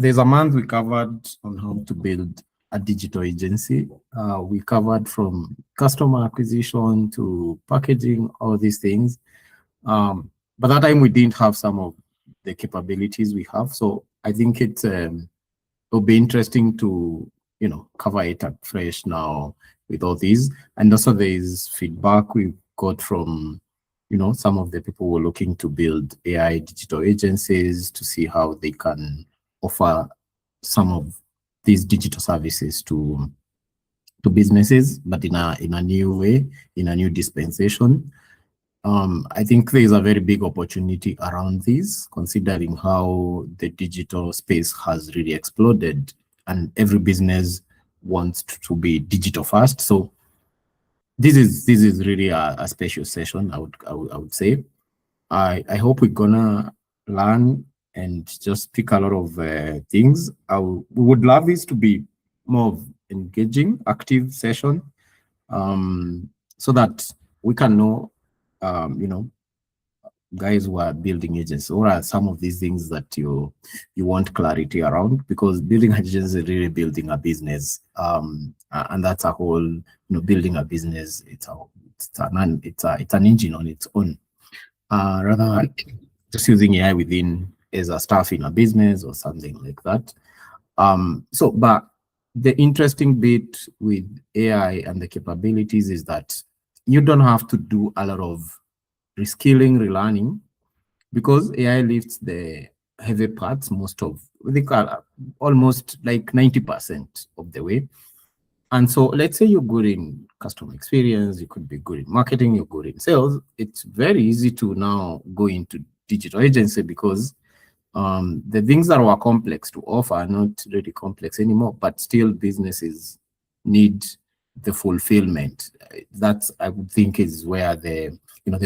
there's a month we covered on how to build a digital agency. We covered from customer acquisition to packaging, all these things. But that time we didn't have some of the capabilities we have. So I think it'll be interesting to, cover it up fresh now with all these. And also there is feedback we got from, some of the people who are looking to build AI digital agencies to see how they can offer some of these digital services to businesses, but in a new way, in a new dispensation. I think there is a very big opportunity around this, considering how the digital space has really exploded, and every business wants to be digital first. So this is really a special session, I would say. I hope we're gonna learn and just pick a lot of things. We would love this to be more of engaging, active session, so that we can know, guys who are building agents, what are some of these things that you want clarity around? Because building agents is really building a business, and that's a whole, building a business. It's an engine on its own, rather than just using AI within as a staff in a business or something like that. But the interesting bit with AI and the capabilities is that you don't have to do a lot of reskilling, relearning, because AI lifts the heavy parts almost like 90% of the way. And so let's say you're good in customer experience, you could be good in marketing, you're good in sales. It's very easy to now go into digital agency because the things that were complex to offer are not really complex anymore, but still businesses need the fulfillment. That's, I would think, is where the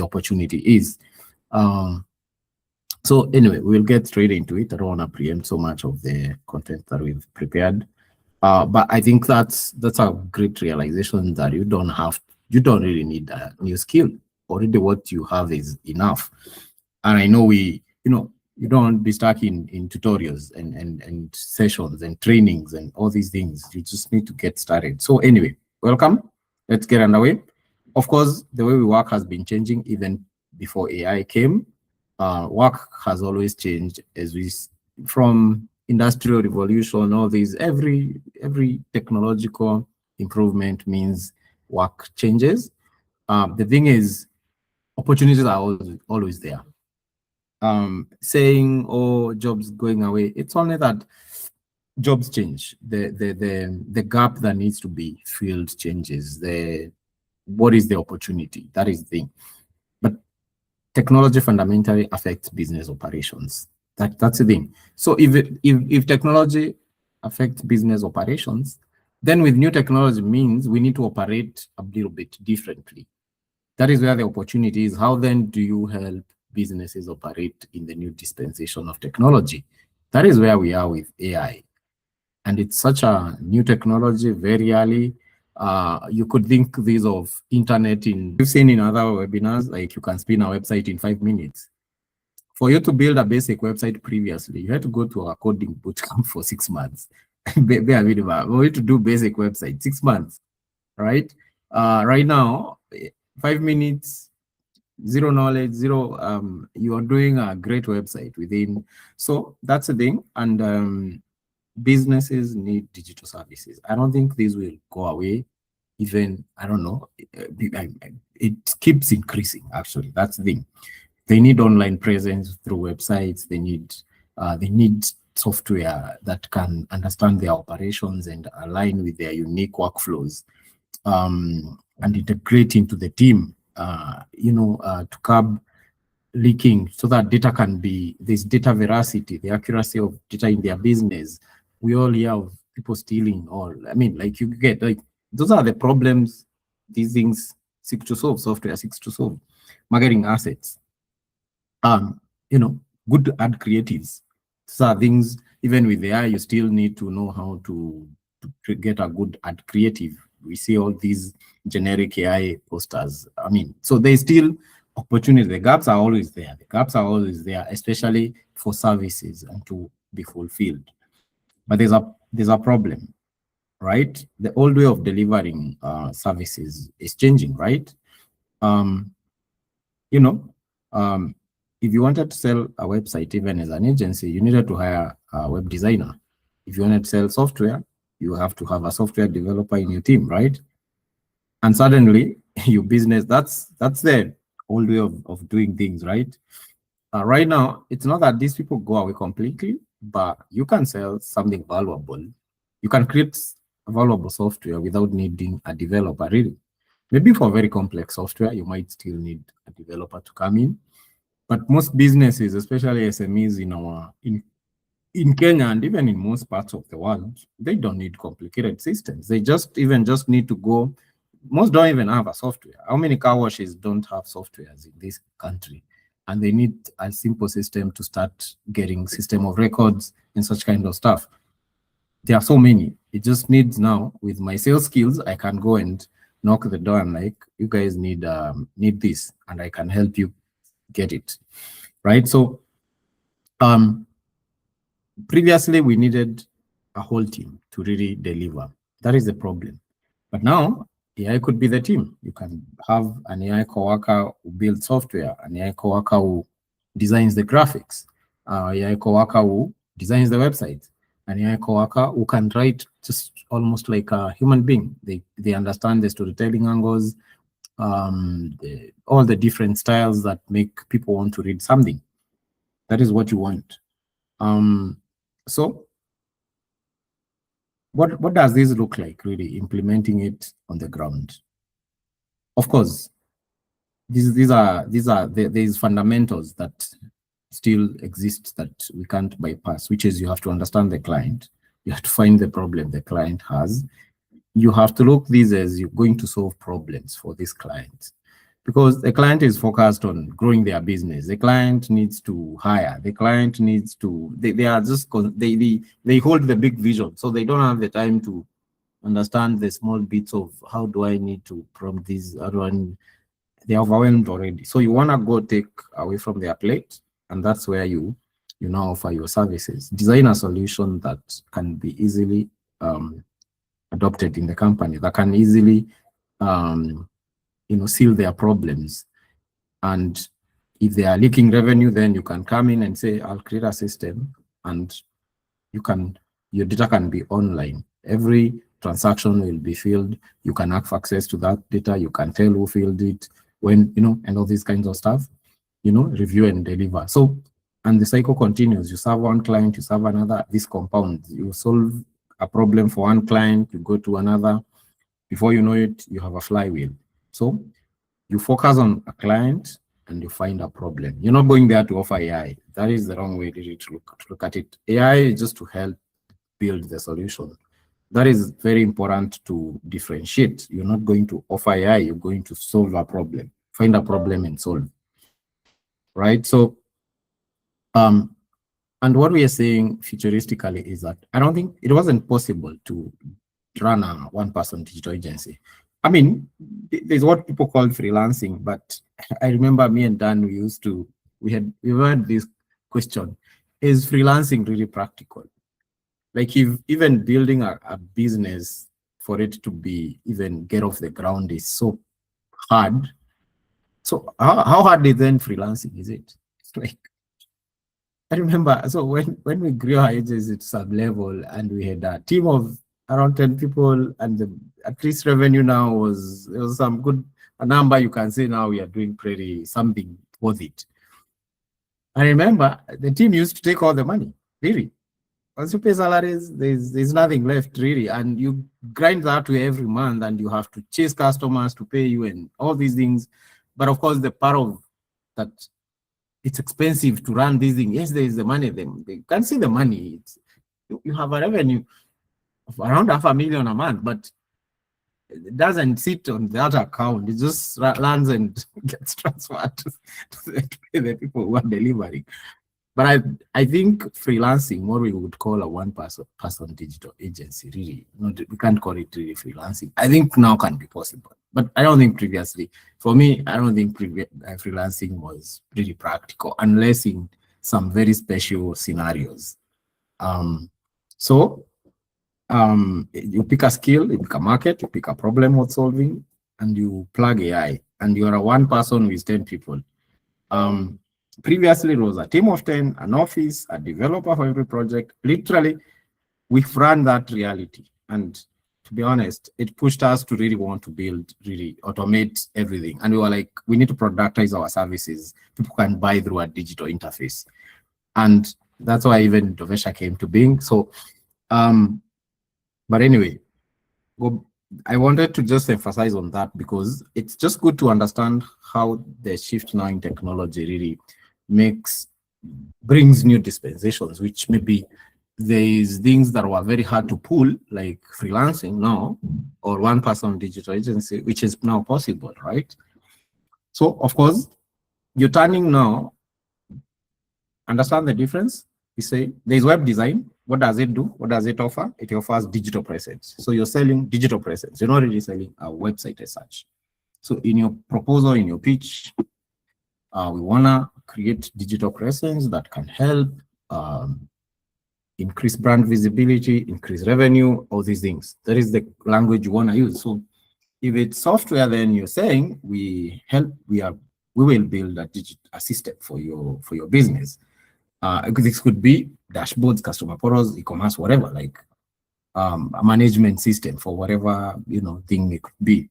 opportunity is. So anyway, we'll get straight into it. I don't want to preempt so much of the content that we've prepared. But I think that's a great realization that you don't really need a new skill. Already what you have is enough. And I know you don't be stuck in tutorials and sessions and trainings and all these things. You just need to get started. So anyway, welcome. Let's get underway. Of course, the way we work has been changing even before AI came. Work has always changed from industrial revolution, all these, every technological improvement means work changes. The thing is, opportunities are always there. Saying, oh, jobs going away, it's only that jobs change. The gap that needs to be filled changes. What is the opportunity? That is the thing. But technology fundamentally affects business operations. That's the thing. So if technology affects business operations, then with new technology means we need to operate a little bit differently. That is where the opportunity is. How then do you help businesses operate in the new dispensation of technology? That is where we are with AI. And it's such a new technology, very early. You could think this of internet you've seen in other webinars, like you can spin a website in 5 minutes. For you to build a basic website previously, you had to go to a coding bootcamp for 6 months. For you to do basic website, 6 months, right? Right now, 5 minutes, zero knowledge, you are doing a great website within. So that's the thing. And businesses need digital services. I don't think these will go away. Even, I don't know, it keeps increasing, actually. That's the thing. They need online presence through websites. They need software that can understand their operations and align with their unique workflows, and integrate into the team, to curb leaking, so that data can be, this data veracity, the accuracy of data in their business. We all hear of people stealing, you get, those are the problems these things seek to solve, software seeks to solve. Marketing assets, good ad creatives. So things, even with AI, you still need to know how to get a good ad creative. We see all these generic AI posters. So there's still opportunity. The gaps are always there. Especially for services and to be fulfilled. But there's a problem, right? The old way of delivering services is changing, right? Um, you know, um, if you wanted to sell a website, even as an agency, you needed to hire a web designer. If you wanted to sell software, you have to have a software developer in your team, right? And suddenly, your business, that's the old way of doing things, right? Right now, it's not that these people go away completely, but you can sell something valuable. You can create a valuable software without needing a developer, really. Maybe for very complex software, you might still need a developer to come in. But most businesses, especially SMEs in Kenya and even in most parts of the world, they don't need complicated systems. They just need to go. Most don't even have a software. How many car washes don't have softwares in this country? And they need a simple system to start getting system of records and such kind of stuff. There are so many. It just needs now, with my sales skills, I can go and knock the door and like, you guys need this, and I can help you get it, right? So previously we needed a whole team to really deliver. That is the problem. But now AI could be the team. You can have an AI coworker who builds software, an AI coworker who designs the graphics, AI coworker who designs the website, an AI coworker who can write just almost like a human being. They understand the storytelling angles, all the different styles that make people want to read something. That is what you want. So what does this look like, really, implementing it on the ground? Of course, there's fundamentals that still exist that we can't bypass, which is you have to understand the client. You have to find the problem the client has. You have to look these as you're going to solve problems for this client, because the client is focused on growing their business. The client needs to hire. The client needs to, they are just, they hold the big vision. So they don't have the time to understand the small bits of how do I need to prompt this, how do I need, they're overwhelmed already. So you want to go take away from their plate, and that's where you now offer your services. Design a solution that can be easily adopted in the company, that can easily seal their problems. And if they are leaking revenue, then you can come in and say, I'll create a system, and your data can be online. Every transaction will be filled. You can have access to that data. You can tell who filled it, when, and all these kinds of stuff, review and deliver. So, and the cycle continues. You serve one client, you serve another, this compounds. You solve a problem for one client, you go to another. Before you know it, you have a flywheel. So you focus on a client and you find a problem. You're not going there to offer AI. That is the wrong way really to look at it. AI is just to help build the solution. That is very important to differentiate. You're not going to offer AI, you're going to solve a problem, find a problem and solve. Right? So, and what we are saying futuristically is that I don't think it wasn't possible to run a one-person digital agency. I mean, there's what people call freelancing, but I remember me and Dan, we had this question: is freelancing really practical? Like, if even building a business for it to be even get off the ground is so hard. So how hard is then freelancing? Is it? It's like, I remember, so when we grew our agency to some level and we had a team of around 10 people, and the at least revenue now was some good a number, you can say now we are doing pretty something worth it. I remember the team used to take all the money, really. Once you pay salaries, there's nothing left really, and you grind that way every month, and you have to chase customers to pay you and all these things. But of course, the part of that, it's expensive to run these things. Yes, there is the money. They can see the money. You have a revenue of around $500,000 a month, but it doesn't sit on that account. It just lands and gets transferred to the people who are delivering. But I think freelancing, what we would call a one-person digital agency, really, we can't call it really freelancing. I think now can be possible, but I don't think previously. For me, I don't think freelancing was really practical, unless in some very special scenarios. So you pick a skill, you pick a market, you pick a problem worth solving, and you plug AI, and you are a one person with 10 people. Previously, it was a team of 10, an office, a developer for every project. Literally, we've run that reality. And to be honest, it pushed us to really want to really automate everything. And we were like, we need to productize our services. People can buy through a digital interface. And that's why even Dovesha came to being. So, but anyway, I wanted to just emphasize on that because it's just good to understand how the shift now in technology really brings new dispensations, which maybe there's things that were very hard to pull, like freelancing now, or one-person digital agency, which is now possible, right? So, of course, you're turning now, understand the difference. You say there's web design. What does it do? What does it offer? It offers digital presence. So you're selling digital presence. You're not really selling a website as such. So in your proposal, in your pitch, we want to create digital presence that can help increase brand visibility, increase revenue, all these things. That is the language you want to use. So if it's software, then you're saying we will build a system for your business. This could be dashboards, customer portals, e-commerce, whatever, like a management system for whatever thing it could be.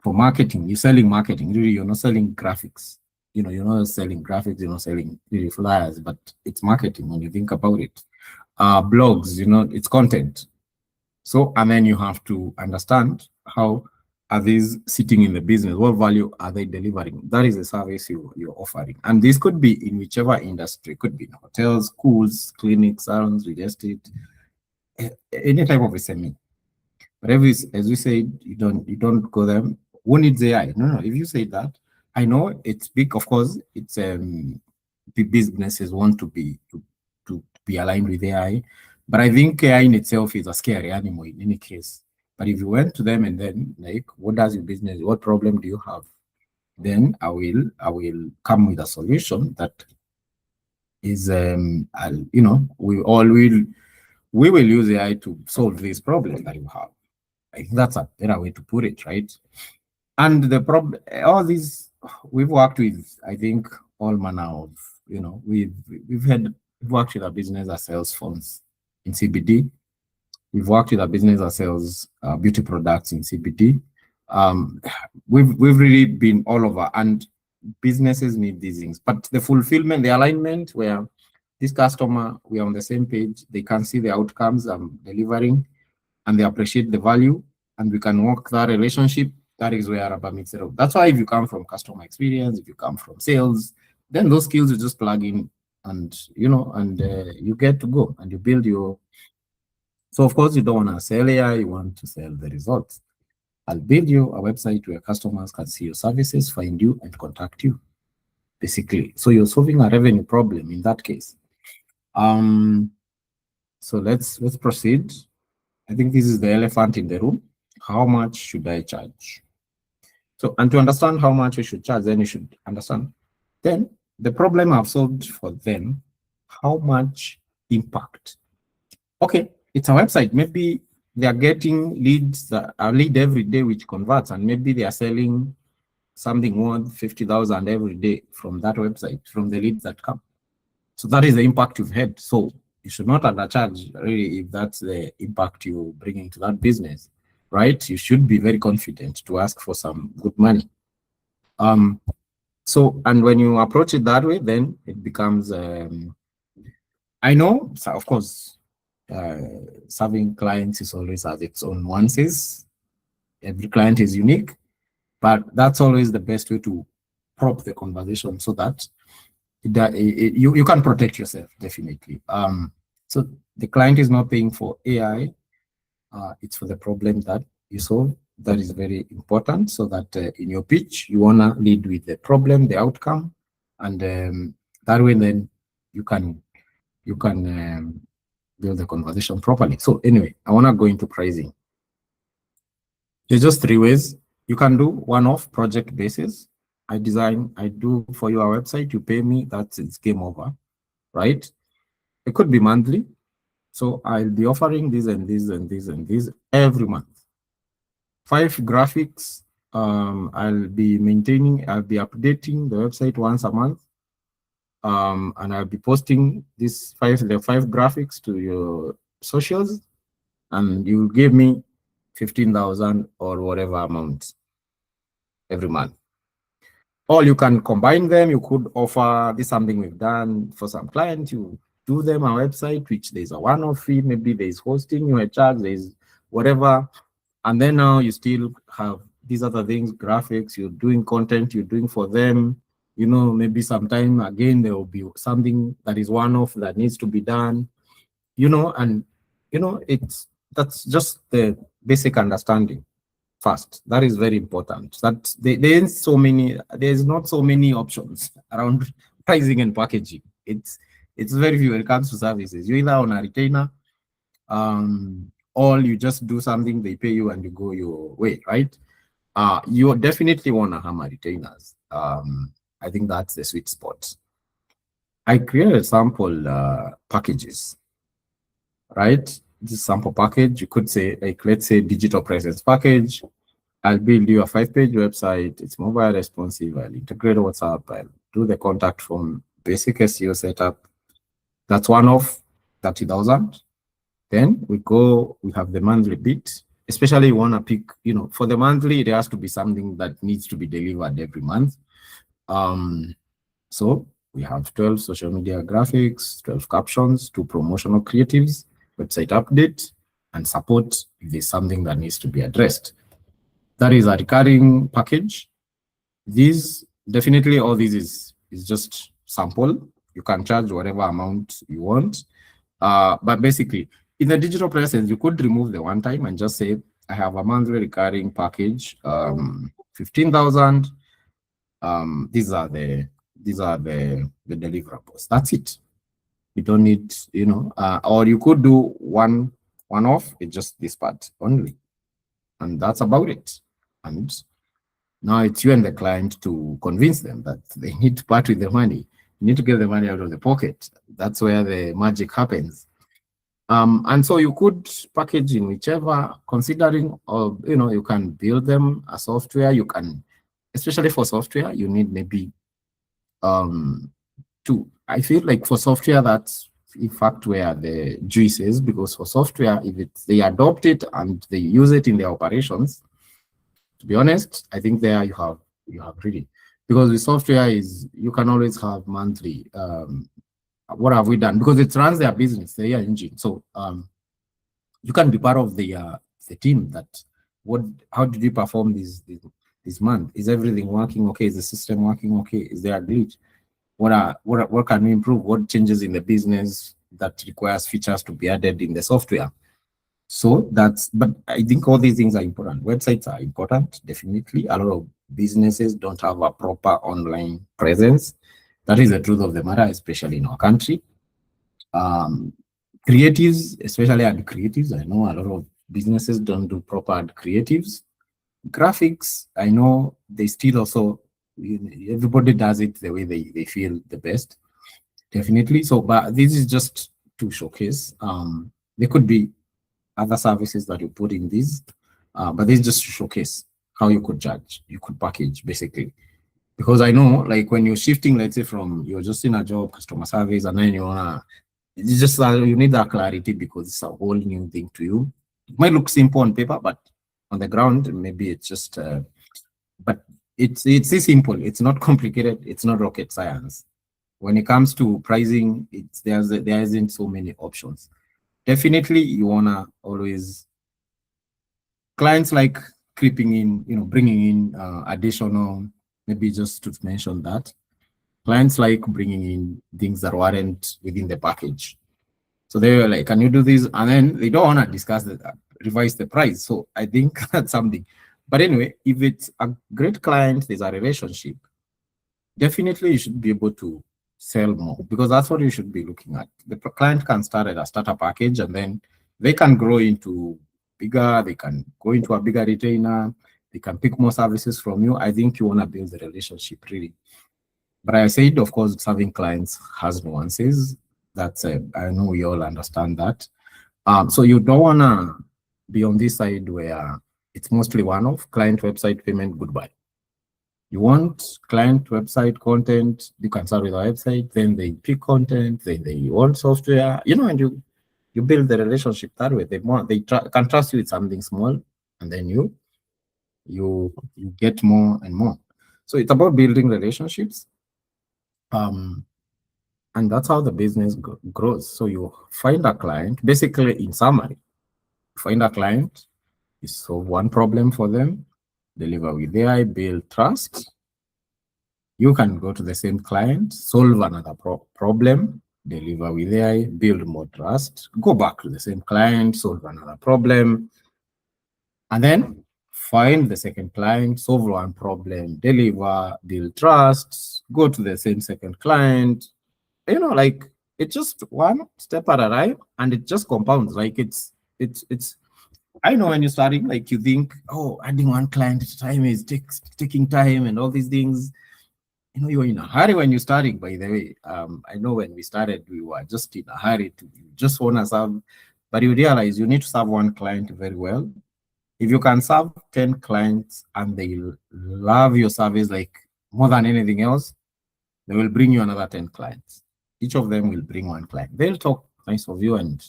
For marketing, you're selling marketing. Really, you're not selling graphics. You're not selling graphics. You're not selling really flyers, but it's marketing when you think about it. Blogs, it's content. So, and then you have to understand how are these sitting in the business? What value are they delivering? That is the service you're offering. And this could be in whichever industry. It could be in hotels, schools, clinics, salons, real estate, any type of SME. But as we said, you don't go there. Who needs AI? No. If you say that, I know it's big. Of course, it's big businesses want to be aligned with AI. But I think AI in itself is a scary animal in any case. But if you went to them and then like, what does your business, what problem do you have? Then I will come with a solution that is, we will use AI to solve these problems that you have. I think that's a better way to put it, right? And the problem, all these, we've worked with, I think, all manner of, we've worked with our business as sales phones in CBD. We've worked with our business that sells beauty products in CBD. We've really been all over, and businesses need these things. But the fulfillment, the alignment, where this customer, we are on the same page, they can see the outcomes I'm delivering, and they appreciate the value, and we can work that relationship. That is where Rubber meets the road. That's why if you come from customer experience, if you come from sales, then those skills you just plug in, and you get to go and you build your. So of course you don't want to sell AI, you want to sell the results. I'll build you a website where customers can see your services, find you, and contact you, basically. So you're solving a revenue problem in that case. So let's proceed. I think this is the elephant in the room. How much should I charge? So, and to understand how much you should charge, then you should understand then the problem I've solved for them, how much impact. Okay, it's a website. Maybe they are getting leads, a lead every day, which converts, and maybe they are selling something worth 50,000 every day from that website, from the leads that come. So that is the impact you've had. So you should not undercharge, really, if that's the impact you're bringing to that business, right? You should be very confident to ask for some good money. So, and when you approach it that way, then it becomes, I know, so of course, serving clients is always has its own nuances. Every client is unique, but that's always the best way to prop the conversation so that you can protect yourself, definitely. So the client is not paying for AI, it's for the problem that you solve. That is very important, so that in your pitch, you want to lead with the problem, the outcome, and that way then you can build the conversation properly. So anyway, I want to go into pricing. There's just 3 ways. You can do one-off project basis. I do for you a website, you pay me, it's game over, right? It could be monthly. So I'll be offering this and this and this and this every month. 5 graphics. I'll be updating the website once a month. And I'll be posting the 5 graphics to your socials, and you give me 15,000 or whatever amount every month. Or you can combine them. You could offer this, something we've done for some clients. You do them a website, which there's a one-off fee, maybe there's hosting you charge, there's whatever. And then now you still have these other things, graphics, you're doing content, you're doing for them. You know, maybe sometime again, there will be something that is one-off that needs to be done, you know, and, you know, that's just the basic understanding first. That is very important. That there's not so many options around pricing and packaging. It's very few when it comes to services. You're either on a retainer, or you just do something, they pay you and you go your way, right? You definitely want to hammer retainers. I think that's the sweet spot. I created sample packages, right? This sample package, you could say, like, let's say digital presence package. I'll build you a 5-page website. It's mobile responsive. I'll integrate WhatsApp. I'll do the contact form, basic SEO setup. That's one of 30,000. Then we have the monthly bit. Especially you want to pick, you know, for the monthly, there has to be something that needs to be delivered every month. So we have 12 social media graphics, 12 captions, 2 promotional creatives, website update, and support if there's something that needs to be addressed. That is a recurring package. These definitely, all this is just sample. You can charge whatever amount you want. But basically, in the digital presence, you could remove the one time and just say, I have a monthly recurring package, 15,000. These are the deliverables. That's it. You don't need, you know, or you could do one off. It's just this part only, and that's about it. And now it's you and the client to convince them that they need to part with the money. You need to get the money out of the pocket. That's where the magic happens. And so you could package in whichever, considering, you know, you can build them a software. You can, especially for software, you need maybe I feel like for software, that's in fact where the juice is, because for software, if they adopt it and they use it in their operations, to be honest, I think there you have really, because the software is, you can always have monthly, what have we done? Because it runs their business, their engine. So you can be part of the team that, how did you perform this month? Is everything working okay? Is the system working okay? Is there a glitch? What can we improve? What changes in the business that requires features to be added in the software? So but I think all these things are important. Websites are important, definitely. A lot of businesses don't have a proper online presence. That is the truth of the matter, especially in our country. Creatives, especially ad creatives, I know a lot of businesses don't do proper ad creatives. Graphics, I know they still also, everybody does it the way they feel the best, definitely. So, but this is just to showcase. There could be other services that you put in these, but this is just to showcase how you could charge, you could package, basically. Because I know, like, when you're shifting, let's say from you're just in a job, customer service, and then it's just you need that clarity because it's a whole new thing to you. It might look simple on paper, but on the ground, maybe it's just, but it's simple. It's not complicated. It's not rocket science. When it comes to pricing, there isn't so many options. Definitely, you wanna always, clients like creeping in, you know, bringing in additional, maybe just to mention that, clients like bringing in things that weren't within the package. So they were like, can you do this? And then they don't want to discuss revise the price. So I think that's something. But anyway, if it's a great client, there's a relationship, definitely you should be able to sell more, because that's what you should be looking at. The client can start at a starter package, and then they can grow into bigger, they can go into a bigger retainer, they can pick more services from you. I think you want to build the relationship, really. But I said, of course, serving clients has nuances. That's I know we all understand that. So you don't wanna be on this side where it's mostly one-off client website payment, goodbye. You want client website content, you can start with a website, then they pick content, then they want software, and you build the relationship that way. Can trust you with something small, and then you get more and more. So it's about building relationships. And that's how the business grows. So you find a client, basically in summary, find a client, you solve one problem for them, deliver with AI, build trust. You can go to the same client, solve another problem, deliver with AI, build more trust, go back to the same client, solve another problem, and then find the second client, solve one problem, deliver, build trust, go to the same second client. Like it's just one step at a time, and it just compounds. Like it's I know when you're starting, like you think, oh, adding one client at a time is taking time and all these things. You're in a hurry when you're starting, by the way. I know when we started, we were just in a hurry to just want to serve, but you realize you need to serve one client very well. If you can serve 10 clients and they love your service like more than anything else, they will bring you another 10 clients. Each of them will bring one client. They'll talk nice of you, and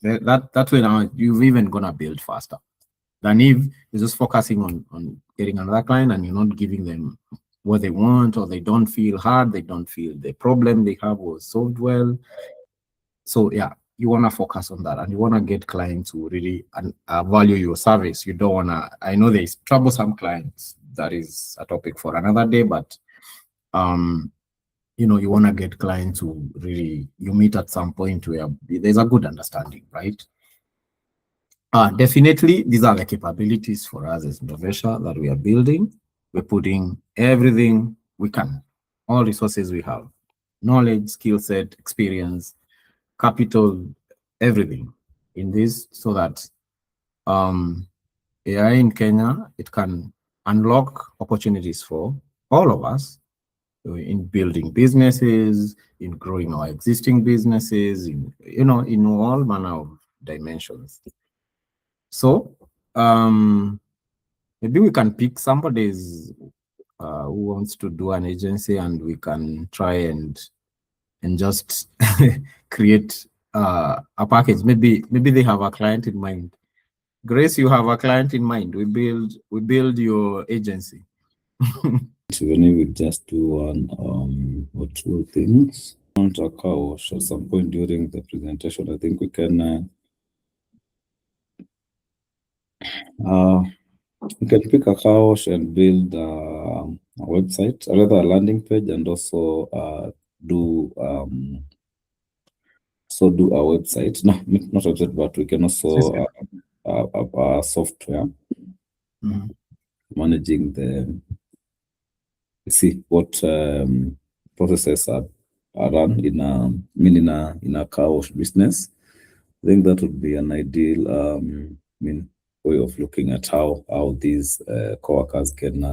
that way now you've even gonna build faster than if you're just focusing on getting another client and you're not giving them what they want, or they don't feel hard, they don't feel the problem they have was solved well. So yeah, you want to focus on that, and you want to get clients who really value your service. You don't want to, I know there's troublesome clients, that is a topic for another day, but you want to get clients who really you meet at some point where there's a good understanding, right? Definitely, these are the capabilities for us as Innovation that we are building. We're putting everything we can, all resources we have, knowledge, skill set, experience, capital, everything in this, so that AI in Kenya, it can unlock opportunities for all of us in building businesses, in growing our existing businesses, in all manner of dimensions. So maybe we can pick somebody's who wants to do an agency, and we can try and just create a package. Maybe they have a client in mind. Grace, you have a client in mind. We build your agency. Even we just do one or two things. On a car wash at some point during the presentation, I think we can pick a car wash and build a website, or rather a landing page, and also do a website. No, not a website, but we can also a software managing see what processes are run in a car wash business. I think that would be an ideal way of looking at how these co-workers can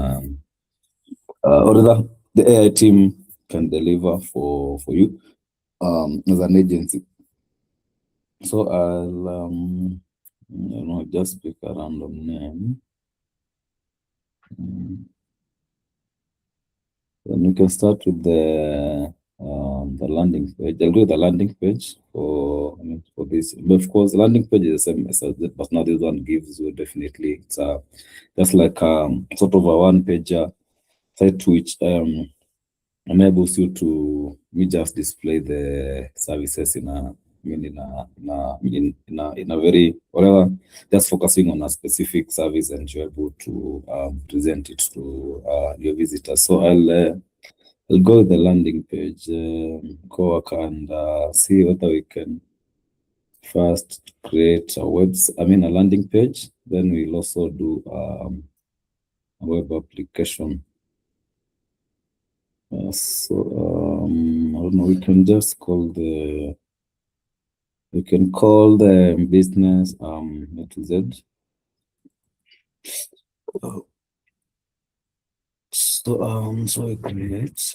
or rather the AI team can deliver for you as an agency. So I'll just pick a random name. Then we can start with the landing page. I'll do the landing page for this. But of course, the landing page is the same as that, but now this one gives you definitely it's just like sort of a one-pager site which enables you to just display the services in a very whatever, just focusing on a specific service, and you're able to present it to your visitors. So I'll go with the landing page, co-worker, and see whether we can first create a a landing page. Then we'll also do a web application. So I don't know. We can just call the business A to Z. So we create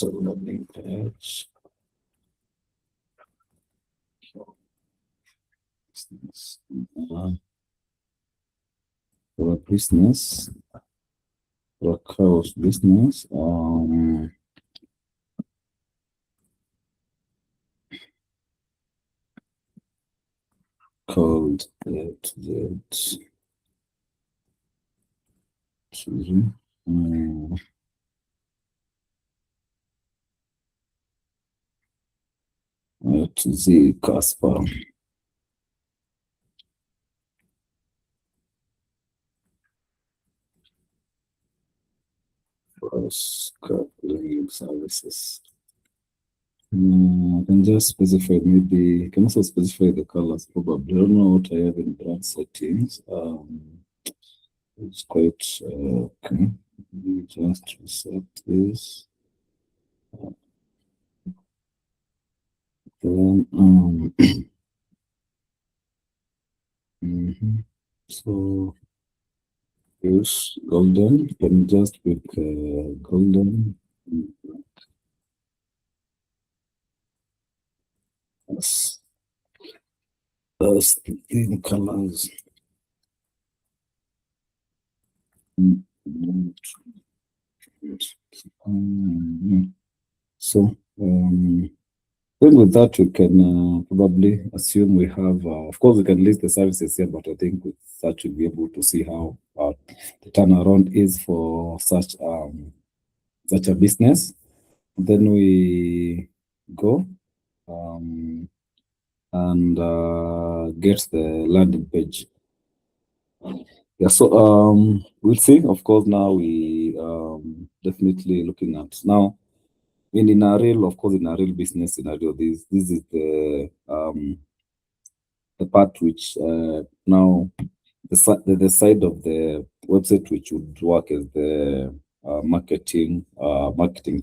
landing page. For a business, for a house business, called that to the Casper. Coupling services. I can just specify, maybe you can also specify the colors probably. I don't know what I have in brand settings. It's quite okay. We just reset this. Then so use golden. Can just pick golden. Yes. That's the theme colors. So then with that, we can probably assume we have, of course, we can list the services here, but I think with that we'll be able to see how the turnaround is for such such a business. Then we go and get the landing page. Yeah, so we'll see. Of course, now we definitely looking at now. In a real, of course, in a real business scenario, this is the part which now the side of the website which would work as the marketing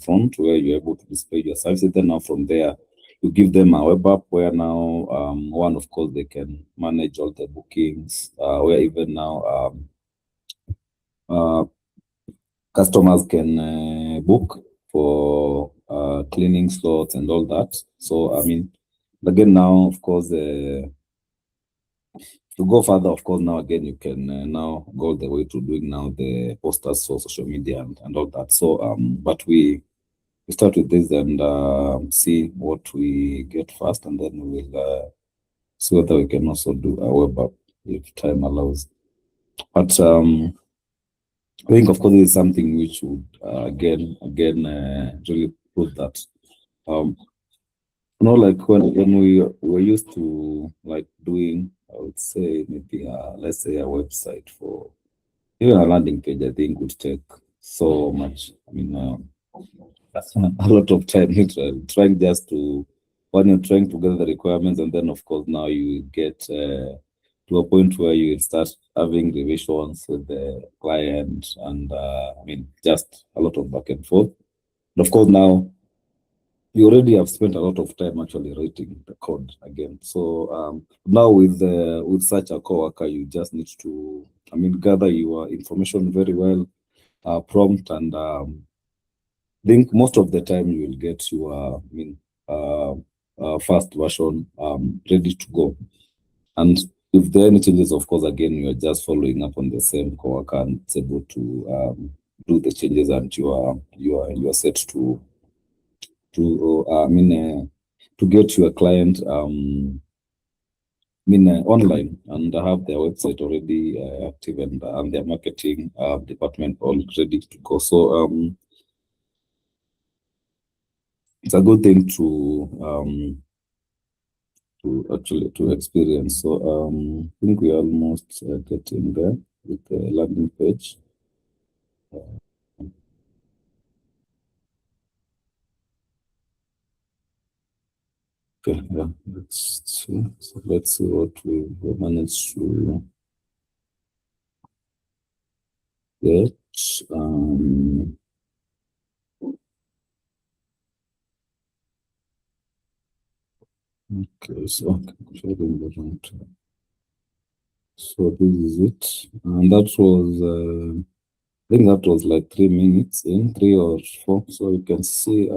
front, where you're able to display your services. Then now from there, you give them a web app where now one, of course, they can manage all the bookings, where even now customers can book for cleaning slots and all that. So I mean, again, now of course, to go further, of course, now again you can now go all the way to doing now the posters for social media and all that. So but we start with this and see what we get first, and then we will see whether we can also do a web app if time allows. But I think, of course, this is something which would again really prove that like when we were used to like doing, I would say maybe let's say a website for even a landing page, I think would take so much. I mean, a lot of time trying just to, when you're trying to gather the requirements, and then of course now you get to a point where you start having revisions with the client, and I mean, just a lot of back and forth. But of course, now you already have spent a lot of time actually writing the code again. So now with such a coworker, you just need to, I mean, gather your information very well, prompt, and I think most of the time you will get your, I mean, first version ready to go. And if there are any changes, of course, again, you are just following up on the same coworker and it's able to do the changes, and you are set to I mean to get your client I mean online and have their website already active and their marketing department all ready to go. So it's a good thing to actually to experience. So I think we are almost getting there with the landing page. Okay, yeah, let's see. So let's see what we managed to get. Okay, so so this is it, and that was I think that was like 3 minutes in, 3 or 4. So you can see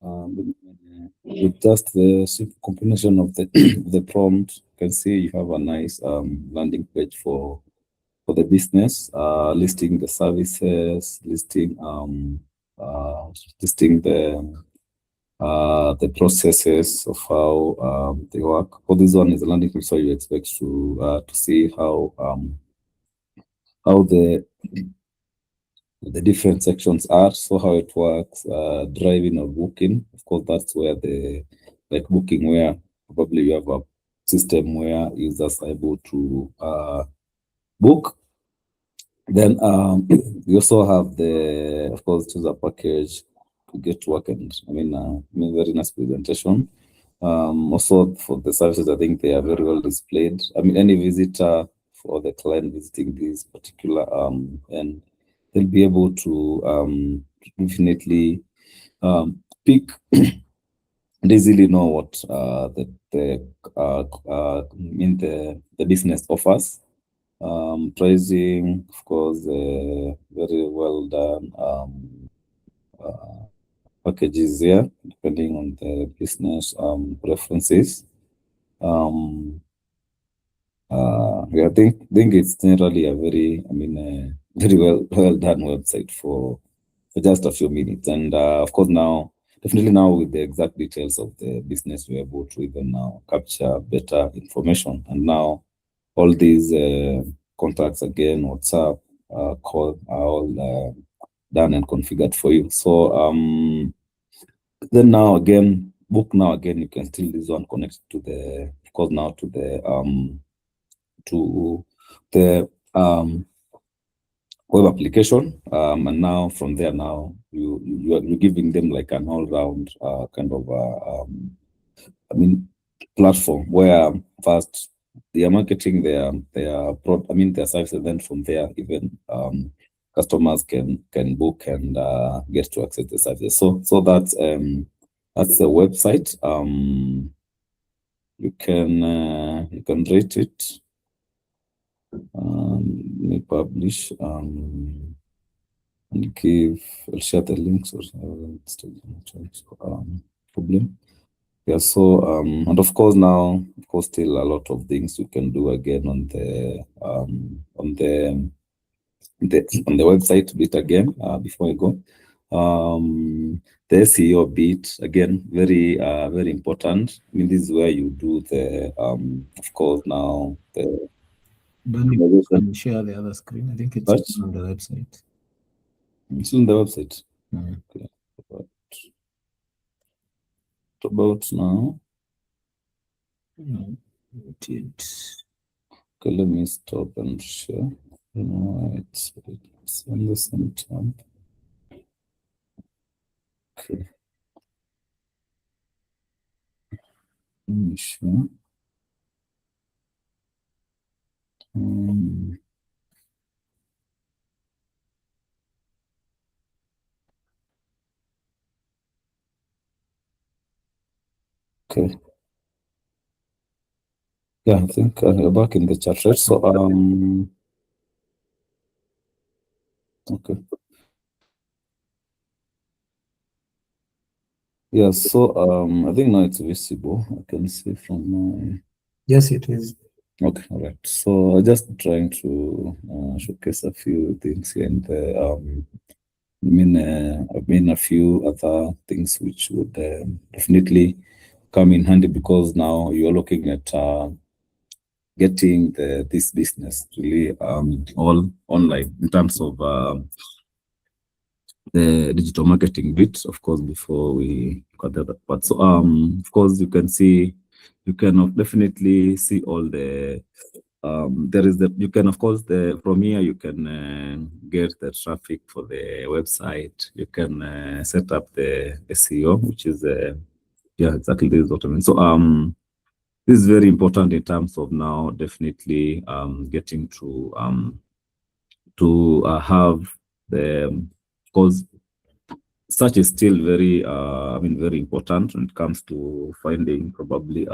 With just the simple combination of the the prompt, you can see you have a nice landing page for the business, listing the services, listing the processes of how they work. For this one is a landing page, so you expect to see how the different sections are, so how it works, driving or booking. Of course, that's where the like booking, where probably you have a system where users are able to book. Then you also have the, of course, choose a package to get to work, and I mean very nice presentation. Also for the services, I think they are very well displayed. I mean, any visitor for the client visiting this particular and they'll be able to definitely pick and easily know what the business offers. Pricing, of course, very well done packages here, depending on the business preferences. Yeah, I think it's generally a very, very well done website for just a few minutes. And of course, now definitely now with the exact details of the business, we're able to even now capture better information. And now all these contacts again, WhatsApp, call are all done and configured for you. So then now again, book now again, you can still this one connect to the, of course, now to the web application, and now from there now you're giving them like an all-round kind of platform where first they are marketing their services, then from there even customers can book and get to access the services. So that's the website. You can rate it. May publish and I'll share the links or problem. Yeah, so and of course now, still a lot of things you can do again on the website bit again before I go. The SEO bit again, very important. I mean, this is where you do the of course now the can share the other screen. I think it's on the website. It's on the website. Okay. About now. Okay, let me stop and share. It's on the same time. Okay. Let me share. Okay. Yeah, I think you're back in the chat, right? So okay. Yeah, so I think now it's visible. I can see from my. Yes, it is. Okay, all right. So just trying to showcase a few things here and a few other things which would definitely come in handy, because now you're looking at getting this business really all online in terms of the digital marketing bit, of course, before we got the other part. So of course you can definitely see all the there is you can, of course, from here you can get the traffic for the website. You can set up the SEO, which is yeah, exactly this is what I mean. So this is very important in terms of now definitely getting to have the, because search is still very very important when it comes to finding probably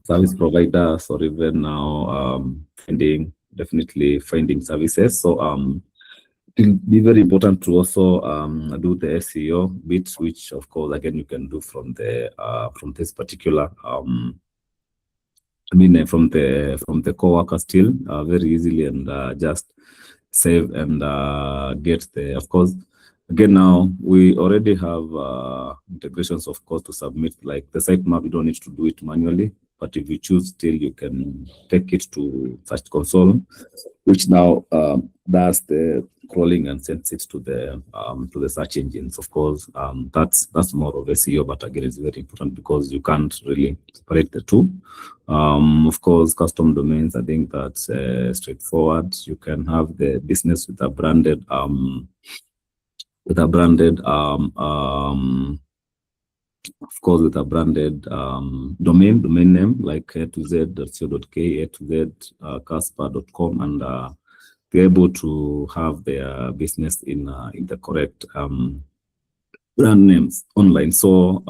service providers, or even now finding services. So it'll be very important to also do the SEO bits, which of course again you can do from this particular from the coworker still very easily, and just save and get the, of course. Again, now we already have integrations, of course, to submit like the sitemap. You don't need to do it manually, but if you choose, still you can take it to Search Console, which now does the crawling and sends it to the search engines. Of course, that's more of SEO, but again, it's very important because you can't really separate the two. Of course, custom domains, I think that's straightforward. You can have the business with a branded of course, with a branded domain name like a2z.co.k, a2z casper.com, and they're able to have their business in the correct brand names online. So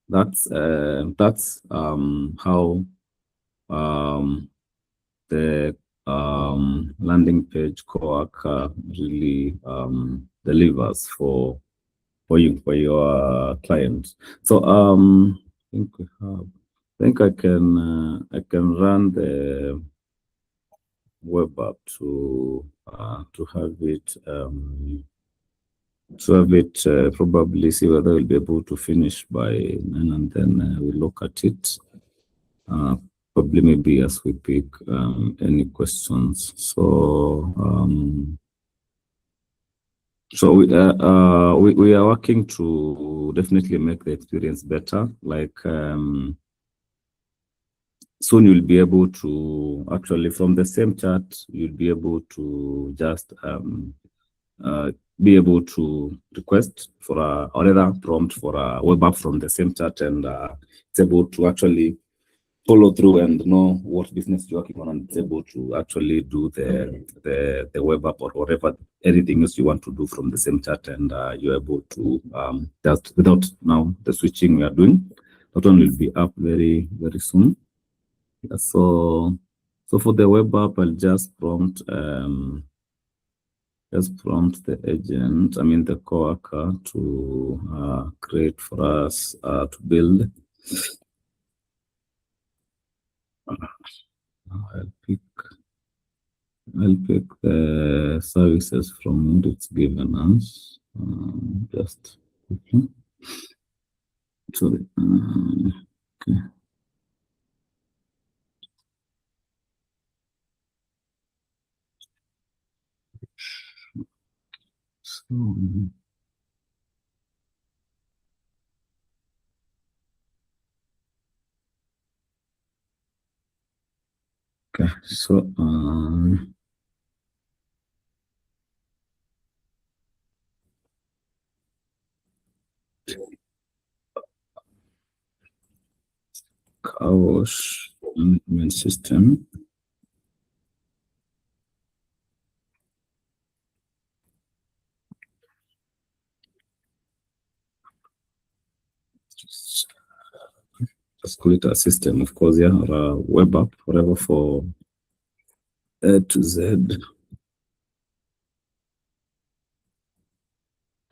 that's how the landing page coworker really delivers for your clients. So I think I can run the web app to have it probably see whether we'll be able to finish by 9, and then we'll look at it. Probably maybe as we pick any questions. So we are working to definitely make the experience better. Like soon you'll be able to actually from the same chat, you'll be able to just be able to request for or rather prompt for a web app from the same chat, and it's able to actually follow through and know what business you're working on, and it's able to actually do the web app or whatever, anything else you want to do from the same chat, and you're able to just without now the switching we are doing. That one will be up very, very soon. Yeah, so for the web app, I'll just prompt the agent, the coworker, to create for us to build. I'll pick the services from what it's given us. Just okay. Sorry. Okay. So. Okay, so car wash management system. Just call it a system, of course, yeah, or a web app, whatever, for A2Z.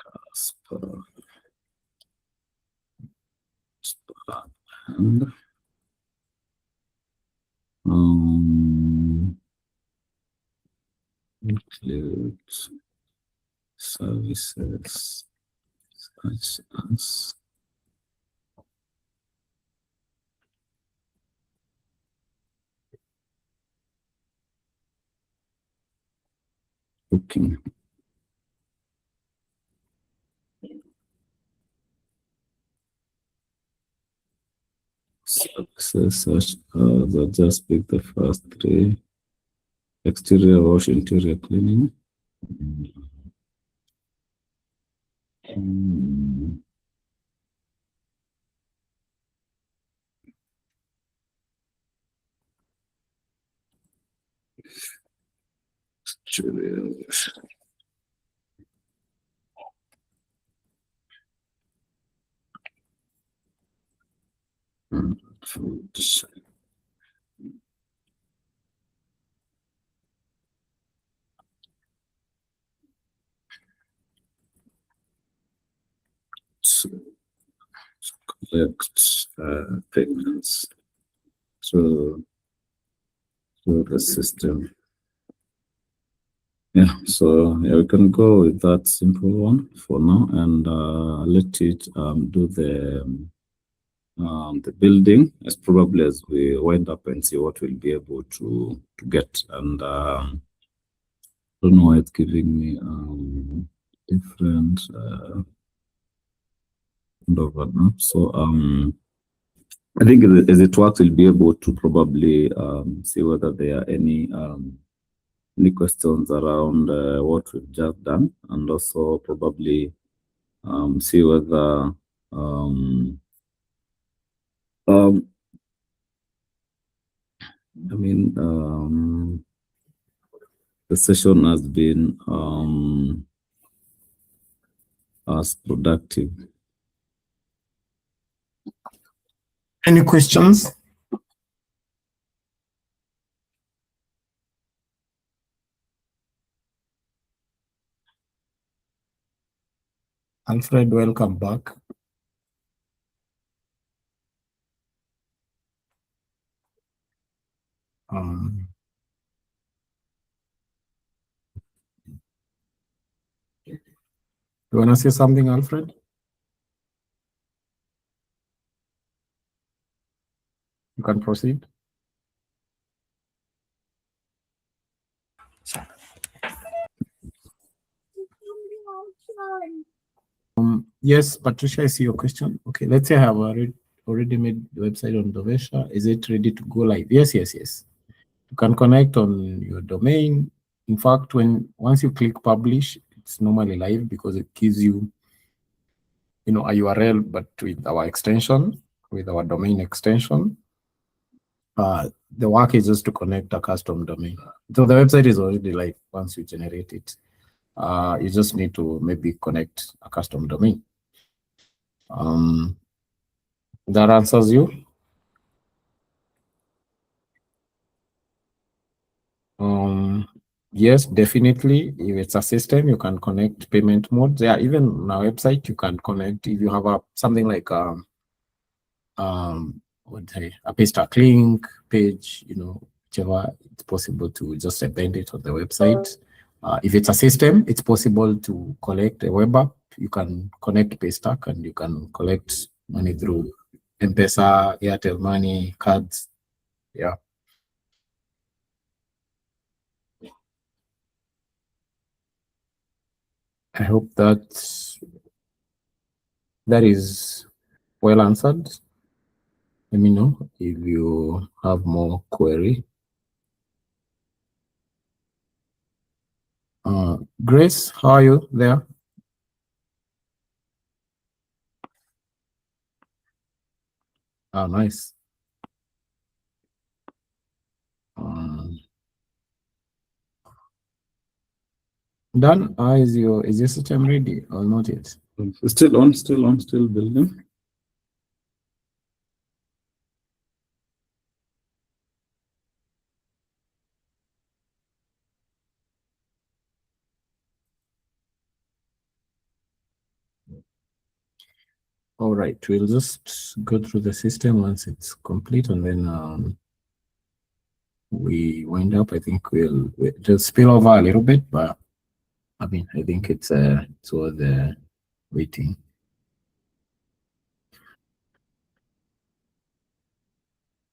Casper. And include services such as booking. Services such as I just pick the first 3: exterior wash, interior cleaning. Foods. collect payments through the system. Yeah, so yeah, we can go with that simple one for now, and let it do the building as probably as we wind up and see what we'll be able to get. And I don't know why it's giving me different so I think as it works, we'll be able to probably see whether there are any questions around what we've just done, and also probably see whether the session has been as productive. Any questions? Alfred, welcome back. You want to say something, Alfred? You can proceed. Yes, Patricia, I see your question. Okay, let's say I have already made the website on Dovesha. Is it ready to go live? Yes. You can connect on your domain. In fact, once you click publish, it's normally live because it gives you, a URL, but with our extension, with our domain extension. The work is just to connect a custom domain. So the website is already live once you generate it. You just need to maybe connect a custom domain. That answers you? Yes, definitely. If it's a system, you can connect payment modes. Yeah, even on our website, you can connect if you have something like a Paystack link page, whichever, it's possible to just embed it on the website. If it's a system, it's possible to collect a web app. You can connect Paystack and you can collect money through M-Pesa, Airtel Money, cards. Yeah. I hope that is well answered. Let me know if you have more query. Grace, how are you there? Oh, nice. Dan, is your system ready or not yet? Still on, still building. All right, we'll just go through the system once it's complete, and then we wind up. I think we'll just spill over a little bit, but I think it's worth the waiting.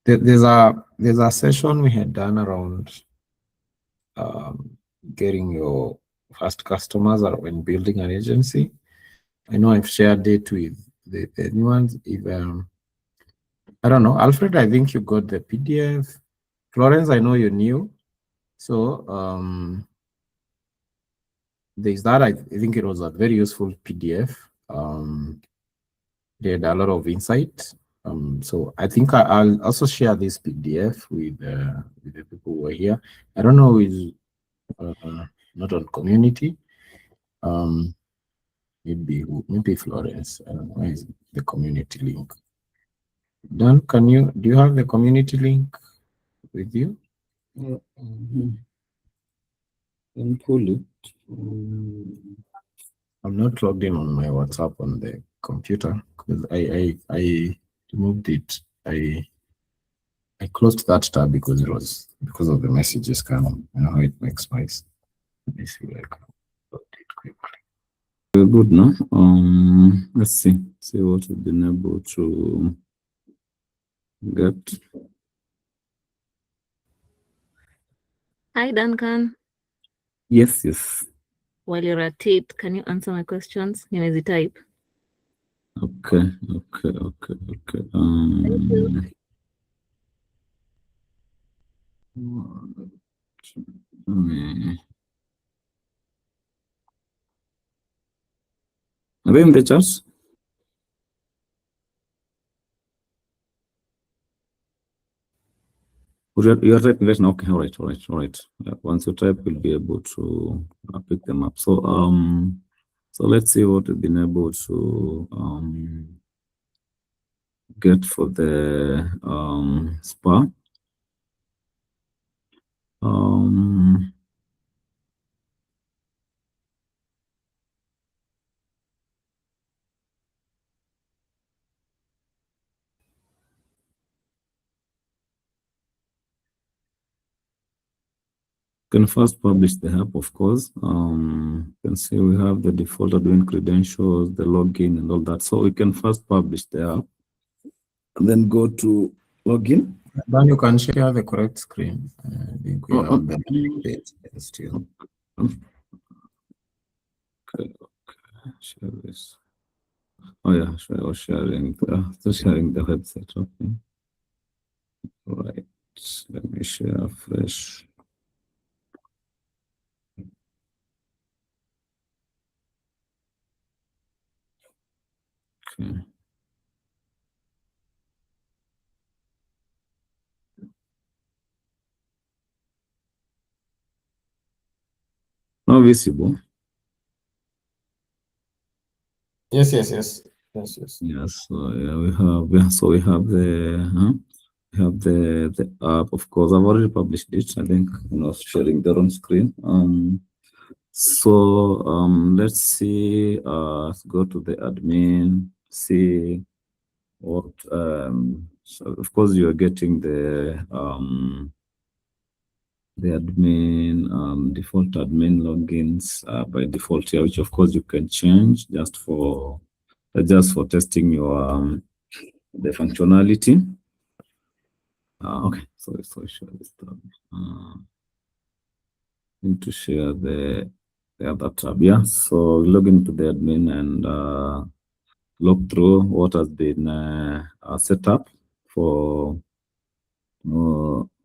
There's a session we had done around getting your first customers when building an agency. I know I've shared it with the new ones. If I don't know, Alfred, I think you got the PDF. Florence, I know you're new, so there's that. I think it was a very useful PDF. They had a lot of insight. So I think I'll also share this PDF with the people who are here. I don't know who is not on community. Maybe Florence. I don't know. Where is the community link? Dan, do you have the community link with you? Can pull it. I'm not logged in on my WhatsApp on the computer because I removed it. I closed that tab because it was because of the messages coming. You know how it makes noise. Let me see if I can upload it quickly. Good, no? Let's see what we've been able to get. Hi, Duncan. Yes. While you're at it, can you answer my questions? Nimezi type. Okay. Are they in the charts? You're typing right now. Okay, all right. Once you type, you'll be able to pick them up. So let's see what we've been able to get for the SPA. Can first publish the app, of course. You can see we have the default admin credentials, the login, and all that. So we can first publish the app, and then go to login. Then you can share the correct screen. I think we have the page still. Okay. Share this. Oh yeah, I was sharing the website. Okay. All right. Let me share fresh. Okay. Not visible. Yes. Yes. So yeah, we have the app. Of course, I've already published it. I think sharing the wrong screen. So let's see. Let's go to the admin. See what. So of course, you are getting the admin default admin logins by default here, which of course you can change just for testing your the functionality. Okay, so share this tab. Need to share the other tab. Yeah, so log into the admin and look through what has been set up for.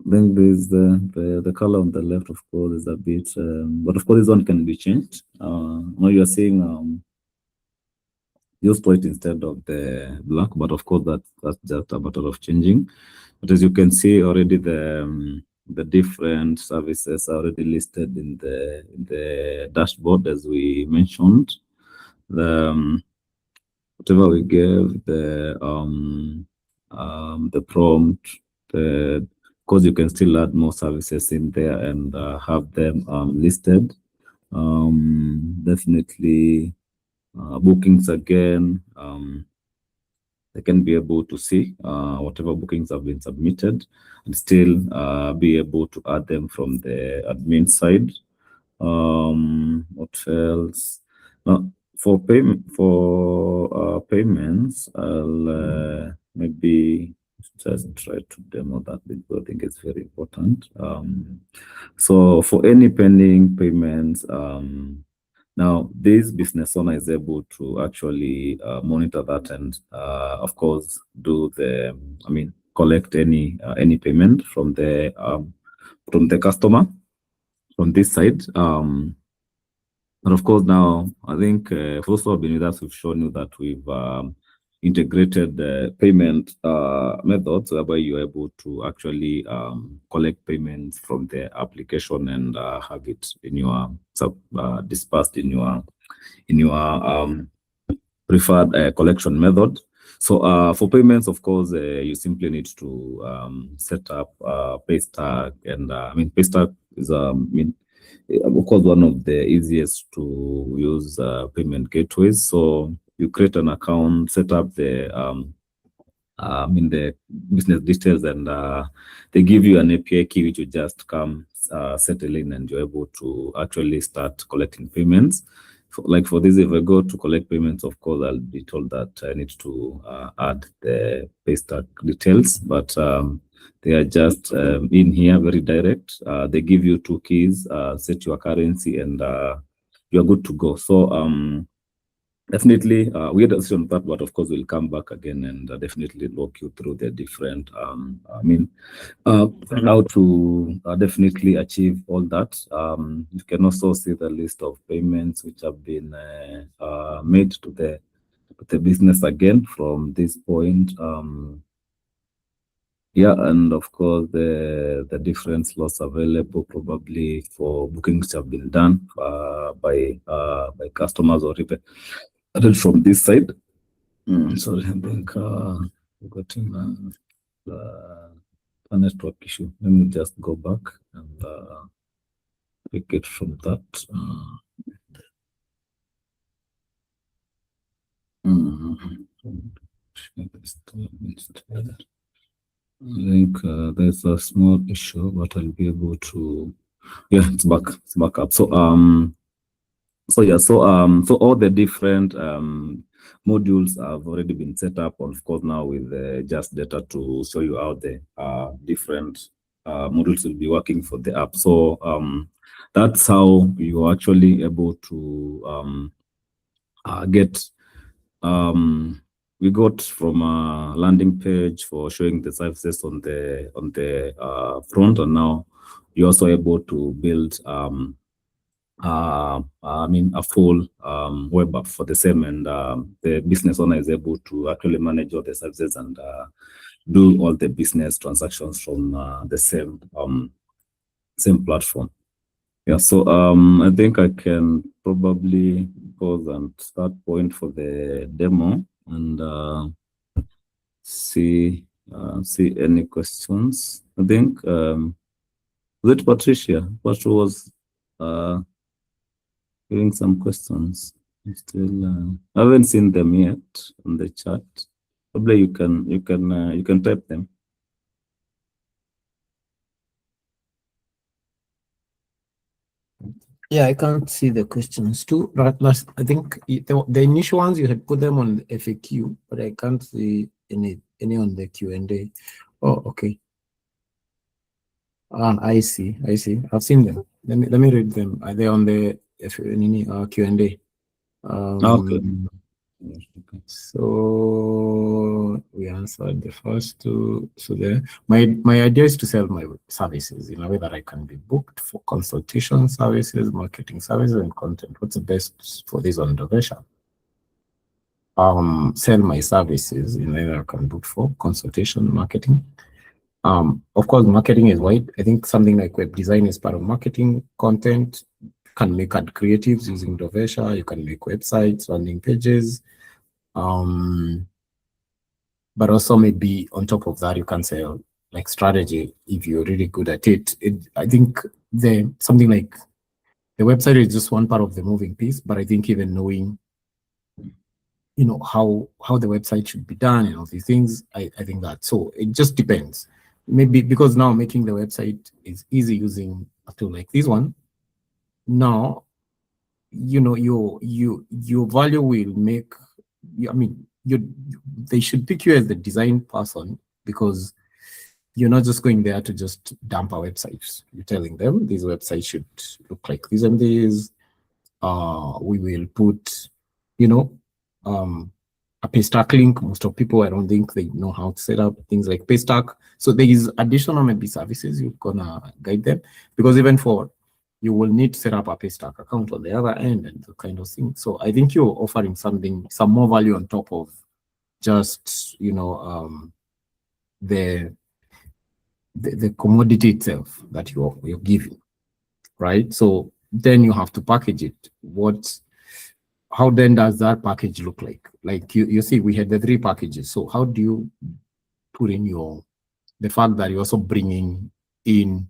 Then there's the color on the left, of course, is a bit, but of course this one can be changed. Now you are seeing use white instead of the black, but of course that's just a matter of changing. But as you can see already, the different services are already listed in the dashboard, as we mentioned. Whatever we gave the prompt, because you can still add more services in there and have them listed. Definitely bookings again. They can be able to see whatever bookings have been submitted and still be able to add them from the admin side. What else? For payments, I'll maybe just try to demo that because I think it's very important. So for any pending payments, now this business owner is able to actually monitor that and of course do collect any payment from the customer on this side. And of course, now I think for those who have been with us, we've shown you that we've integrated payment methods whereby you're able to actually collect payments from the application and have it in your dispersed in your preferred collection method. So for payments, of course, you simply need to set up Paystack, and Paystack is of course one of the easiest to use payment gateways. So you create an account, set up the the business details, and they give you an API key which you just come settle in, and you're able to actually start collecting payments. Like for this, if I go to collect payments, of course, I'll be told that I need to add the Paystack details, but they are just in here, very direct. They give you 2 keys, set your currency, and you're good to go. So definitely, we had a decision on that, but of course, we'll come back again and definitely walk you through the different, how to definitely achieve all that. You can also see the list of payments which have been made to the business again from this point. Yeah, and of course, the different slots available probably for bookings have been done by customers or even added from this side. Sorry, I think we got a network issue. Let me just go back and pick it from that. I think there's a small issue, but I'll be able to. Yeah, it's back. It's back up. So so all the different modules have already been set up. Of course, now with just data to show you how the different modules will be working for the app. So that's how you're actually able to get. We got from a landing page for showing the services on the front, and now you're also able to build a full web app for the same, and the business owner is able to actually manage all the services and do all the business transactions from the same platform. Yeah, so I think I can probably pause and start point for the demo and see any questions. I think was it Patricia? What was giving some questions? Still, I haven't seen them yet on the chat. Probably you can type them. Yeah, I can't see the questions too. But I think the initial ones you had put them on the FAQ, but I can't see any on the Q&A. Oh, okay. I see. I've seen them. Let me read them. Are they on the Q&A? Okay. So we answered the first two. So my idea is to sell my services in a way that I can be booked for consultation services, marketing services, and content. What's the best for this on Dovesha? Sell my services in a way that I can book for consultation, marketing. Of course, marketing is wide. I think something like web design is part of marketing. Content can make ad creatives using Dovesha. You can make websites, landing pages. But also maybe on top of that, you can sell like strategy if you're really good at it. I think something like the website is just one part of the moving piece, but I think even knowing, how the website should be done and all these things, I think that. So it just depends. Maybe because now making the website is easy using a tool like this one. Now, your value will make. They should pick you as the design person because you're not just going there to just dump our websites. You're telling them these websites should look like this and this. We will put, a Paystack link. Most of people, I don't think they know how to set up things like Paystack. So there is additional maybe services you're gonna guide them, because even you will need to set up a Paystack account on the other end and the kind of thing. So I think you're offering some more value on top of just, the commodity itself that you're giving, right? So then you have to package it. How then does that package look like? Like you see, we had the 3 packages. So how do you put in the fact that you're also bringing in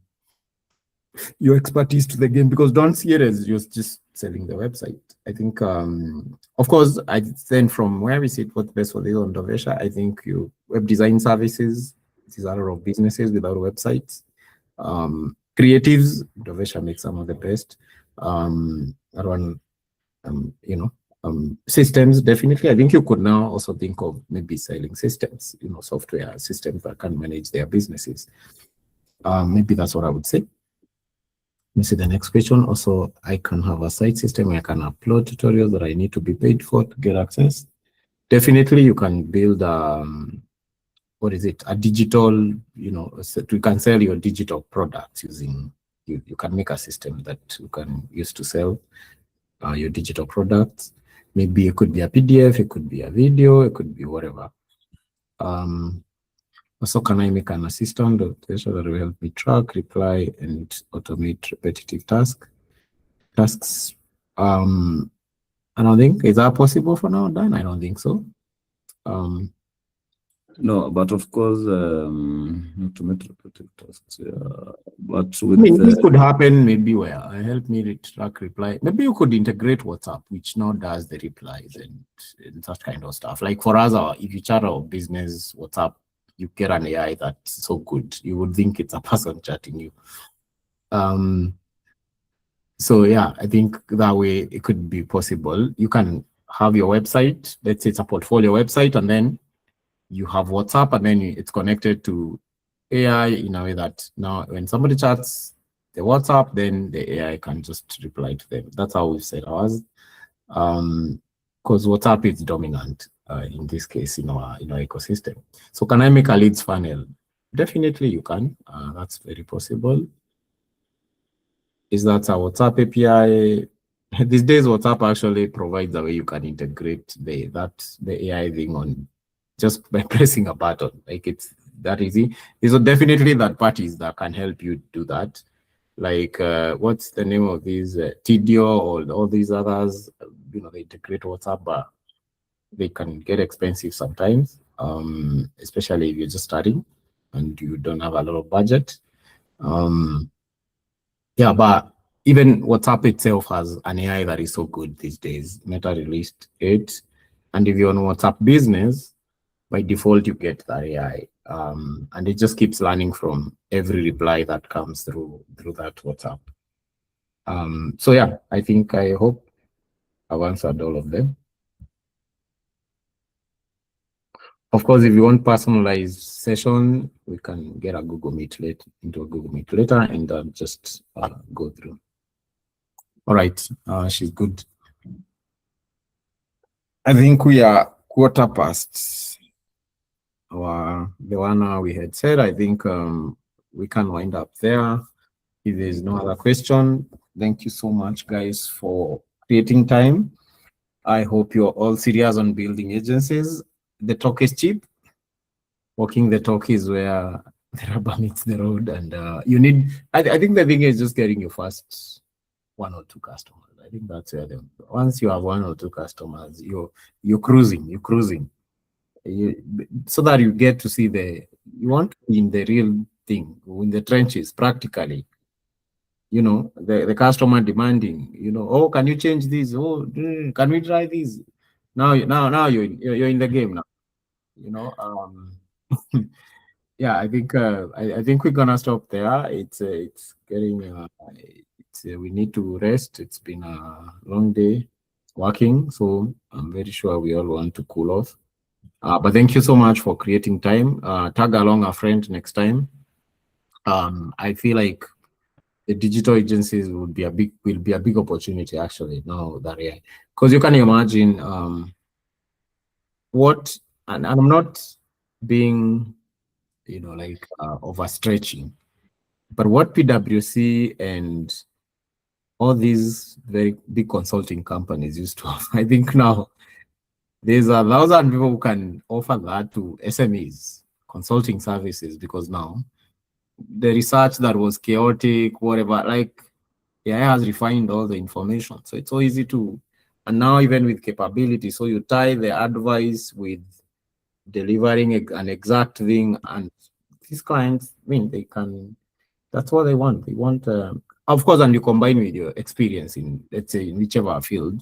your expertise to the game, because don't see it as just selling the website. I think, of course, I then from where we sit, what's best for this on Dovesha, I think you web design services, these are a lot of businesses without websites. Creatives, Dovesha makes some of the best. Around, systems, definitely. I think you could now also think of maybe selling systems, software systems that can manage their businesses. Maybe that's what I would say. Let me see the next question. Also, I can have a site system where I can upload tutorials that I need to be paid for to get access. Definitely, you can build, what is it? A digital, so you can sell your digital products using, you can make a system that you can use to sell your digital products. Maybe it could be a PDF, it could be a video, it could be whatever. Also, can I make an assistant that will help me track, reply, and automate repetitive tasks? I don't think, is that possible for now, Dan? I don't think so. No, but of course, automate repetitive tasks. Yeah, but with This could happen maybe where I help me track reply. Maybe you could integrate WhatsApp, which now does the replies and that kind of stuff. Like for us, if you chat our business WhatsApp, you get an AI that's so good, you would think it's a person chatting you. So yeah, I think that way it could be possible. You can have your website, let's say it's a portfolio website, and then you have WhatsApp, and then it's connected to AI in a way that now when somebody chats the WhatsApp, then the AI can just reply to them. That's how we've set ours. Because WhatsApp is dominant in this case in our ecosystem. So can I make a leads funnel? Definitely you can. That's very possible. Is that a WhatsApp API? These days, WhatsApp actually provides a way you can integrate the AI thing on just by pressing a button. Like it's that easy. There's definitely that parties that can help you do that. Like what's the name of these Tidio or all these others? They integrate WhatsApp, but they can get expensive sometimes, especially if you're just starting and you don't have a lot of budget. Yeah, but even WhatsApp itself has an AI that is so good these days. Meta released it, and if you're on WhatsApp Business, by default you get that AI, and it just keeps learning from every reply that comes through that WhatsApp. So yeah, I hope I've answered all of them. Of course, if you want personalized session, we can get a Google Meet into a Google Meet later and just go through. All right, she's good. I think we are quarter past the 1 hour we had said. I think we can wind up there. If there's no other question, thank you so much, guys, for creating time. I hope you're all serious on building agencies. The talk is cheap. Walking the talk is where the rubber meets the road, and you need. I think the thing is just getting your first 1 or 2 customers. I think that's where once you have 1 or 2 customers, you're cruising. So that you get to see you want to be in the real thing, in the trenches, practically. The customer demanding, oh, can you change this? Oh, can we try this? Now you're in the game now. Yeah, I think we're gonna stop there. It's getting we need to rest. It's been a long day working, so I'm very sure we all want to cool off. But thank you so much for creating time. Tag along a friend next time. I feel like the digital agencies will be a big opportunity actually now that because you can imagine and I'm not being overstretching, but what PwC and all these very big consulting companies used to have, I think now there's 1,000 people who can offer that to SMEs, consulting services, because now the research that was chaotic, whatever, like AI has refined all the information. So it's so easy and now even with capability, so you tie the advice with delivering an exact thing, and these clients, they can That's what they want. They want, of course, and you combine with your experience in, let's say, in whichever field,